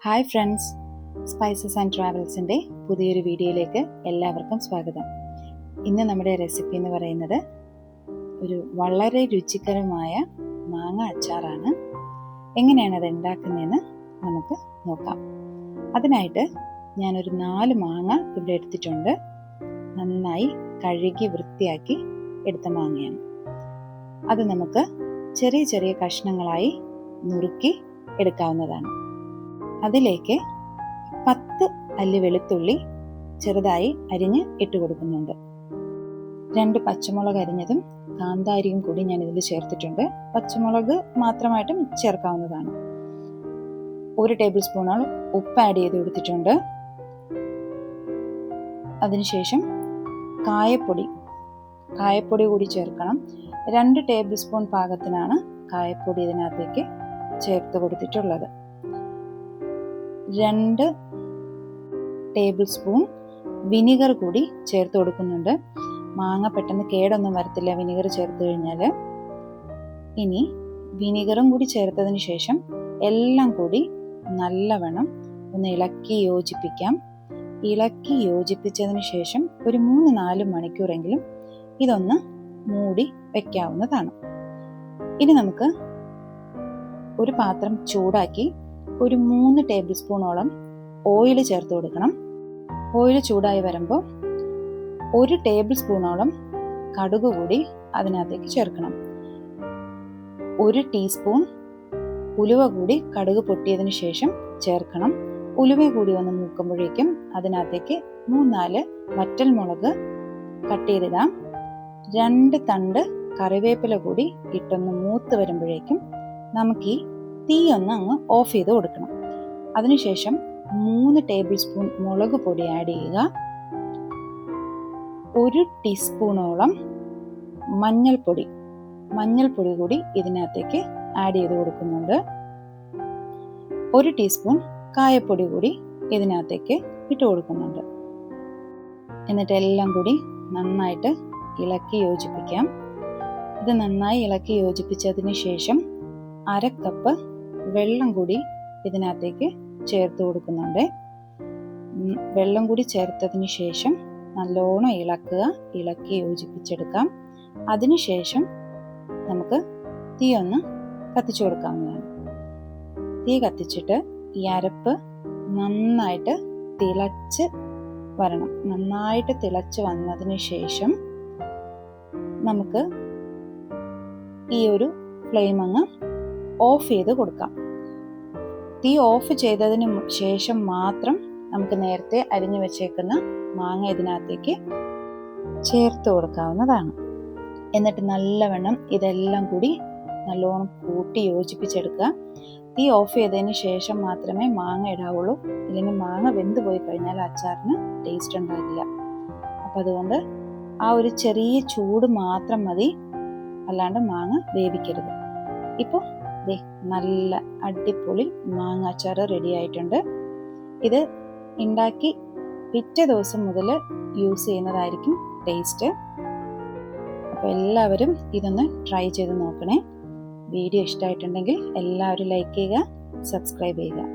Hi friends, spices and ട്രാവൽസിൻ്റെ പുതിയൊരു വീഡിയോയിലേക്ക് എല്ലാവർക്കും സ്വാഗതം. ഇന്ന് നമ്മുടെ റെസിപ്പി എന്ന് പറയുന്നത് ഒരു വളരെ രുചികരമായ മാങ്ങ അച്ചാറാണ്. എങ്ങനെയാണ് അത് ഉണ്ടാക്കുന്നതെന്ന് നമുക്ക് നോക്കാം. അതിനായിട്ട് ഞാനൊരു 4 മാങ്ങ ഇവിടെ എടുത്തിട്ടുണ്ട്. നന്നായി കഴുകി വൃത്തിയാക്കി എടുത്ത മാങ്ങയാണ്. അത് നമുക്ക് ചെറിയ ചെറിയ കഷ്ണങ്ങളായി നുറുക്കി എടുക്കാവുന്നതാണ്. അതിലേക്ക് 10 അല്ലി വെളുത്തുള്ളി ചെറുതായി അരിഞ്ഞ് ഇട്ട് കൊടുക്കുന്നുണ്ട്. 2 പച്ചമുളക് അരിഞ്ഞതും കാന്താരിയും കൂടി ഞാൻ ഇതിൽ ചേർത്തിട്ടുണ്ട്. പച്ചമുളക് മാത്രമായിട്ടും ചേർക്കാവുന്നതാണ്. 1 ടേബിൾ സ്പൂണോളം ഉപ്പ് ആഡ് ചെയ്ത് കൊടുത്തിട്ടുണ്ട്. അതിനുശേഷം കായപ്പൊടി കൂടി ചേർക്കണം. 2 ടേബിൾ സ്പൂൺ പാകത്തിനാണ് കായപ്പൊടി ഇതിനകത്തേക്ക് ചേർത്ത് കൊടുത്തിട്ടുള്ളത്. 2 ടേബിൾ സ്പൂൺ വിനീഗർ കൂടി ചേർത്ത് കൊടുക്കുന്നുണ്ട്. മാങ്ങ പെട്ടെന്ന് കേടൊന്നും വരത്തില്ല വിനീഗർ ചേർത്ത് കഴിഞ്ഞാൽ. ഇനി വിനീഗറും കൂടി ചേർത്തതിന് ശേഷം എല്ലാം കൂടി നല്ലവണ്ണം ഒന്ന് ഇളക്കി യോജിപ്പിക്കാം. ഇളക്കി യോജിപ്പിച്ചതിന് ശേഷം ഒരു 3-4 മണിക്കൂറെങ്കിലും ഇതൊന്ന് മൂടി വയ്ക്കാവുന്നതാണ്. ഇനി നമുക്ക് ഒരു പാത്രം ചൂടാക്കി ഒരു 3 ടേബിൾ സ്പൂണോളം ഓയിൽ ചേർത്ത് കൊടുക്കണം. ഓയിൽ ചൂടായി വരുമ്പോൾ 1 ടേബിൾ സ്പൂണോളം കടുക് കൂടി അതിനകത്തേക്ക് ചേർക്കണം. 1 ടീസ്പൂൺ ഉലുവ കൂടി കടുക് പൊട്ടിയതിന് ശേഷം ചേർക്കണം. ഉലുവ കൂടി ഒന്ന് മൂക്കുമ്പോഴേക്കും അതിനകത്തേക്ക് 3-4 വറ്റൽ മുളക് കട്ട് ചെയ്തിടാം. 2 തണ്ട് കറിവേപ്പില കൂടി ഇട്ടൊന്ന് മൂത്ത് വരുമ്പോഴേക്കും നമുക്ക് ഈ തീ ഒന്ന് അങ്ങ് ഓഫ് ചെയ്ത് കൊടുക്കണം. അതിനുശേഷം 3 ടേബിൾ സ്പൂൺ മുളക് പൊടി ആഡ് ചെയ്യുക. 1 ടീസ്പൂണോളം മഞ്ഞൾപ്പൊടി കൂടി ഇതിനകത്തേക്ക് ആഡ് ചെയ്ത് കൊടുക്കുന്നുണ്ട്. 1 ടീസ്പൂൺ കായപ്പൊടി കൂടി ഇതിനകത്തേക്ക് ഇട്ട് കൊടുക്കുന്നുണ്ട്. എന്നിട്ട് എല്ലാം കൂടി നന്നായിട്ട് ഇളക്കി യോജിപ്പിക്കാം. ഇത് നന്നായി ഇളക്കി യോജിപ്പിച്ചതിന് ശേഷം 1/2 കപ്പ് വെള്ളം കൂടി ഇതിനകത്തേക്ക് ചേർത്ത് കൊടുക്കുന്നുണ്ട്. വെള്ളം കൂടി ചേർത്തതിന് ശേഷം നല്ലോണം ഇളക്കി യോജിപ്പിച്ചെടുക്കാം. അതിനുശേഷം നമുക്ക് തീ ഒന്ന് കത്തിച്ചു കൊടുക്കാവുന്നതാണ്. തീ കത്തിച്ചിട്ട് ഈ അരപ്പ് നന്നായിട്ട് തിളച്ച് വരണം. നന്നായിട്ട് തിളച്ച് വന്നതിന് ശേഷം നമുക്ക് ഈ ഒരു ഫ്ലെയിം അങ്ങ് ഓഫ് ചെയ്ത് കൊടുക്കാം. തീ ഓഫ് ചെയ്തതിന് ശേഷം മാത്രം നമുക്ക് നേരത്തെ അരിഞ്ഞു വെച്ചേക്കുന്ന മാങ്ങ ഇതിനകത്തേക്ക് ചേർത്ത് കൊടുക്കാവുന്നതാണ്. എന്നിട്ട് നല്ലവണ്ണം ഇതെല്ലാം കൂടി നല്ലോണം കൂട്ടി യോജിപ്പിച്ചെടുക്കുക. തീ ഓഫ് ചെയ്തതിന് ശേഷം മാത്രമേ മാങ്ങ ഇടാവുള്ളൂ. ഇല്ലെങ്കിൽ മാങ്ങ വെന്ത് പോയി കഴിഞ്ഞാൽ അച്ചാറിന് ടേസ്റ്റ് ഉണ്ടാകില്ല. അപ്പം അതുകൊണ്ട് ആ ഒരു ചെറിയ ചൂട് മാത്രം മതി, അല്ലാണ്ട് മാങ്ങ വേവിക്കരുത്. ഇപ്പോൾ നല്ല അടിപൊളി മാങ്ങ അച്ചാർ റെഡി ആയിട്ടുണ്ട്. ഇത് ഉണ്ടാക്കി പിറ്റേ ദിവസം മുതൽ യൂസ് ചെയ്യുന്നതായിരിക്കും ടേസ്റ്റ്. അപ്പോൾ എല്ലാവരും ഇതൊന്ന് ട്രൈ ചെയ്ത് നോക്കണേ. വീഡിയോ ഇഷ്ടമായിട്ടുണ്ടെങ്കിൽ എല്ലാവരും ലൈക്ക് ചെയ്യുക, സബ്സ്ക്രൈബ് ചെയ്യുക.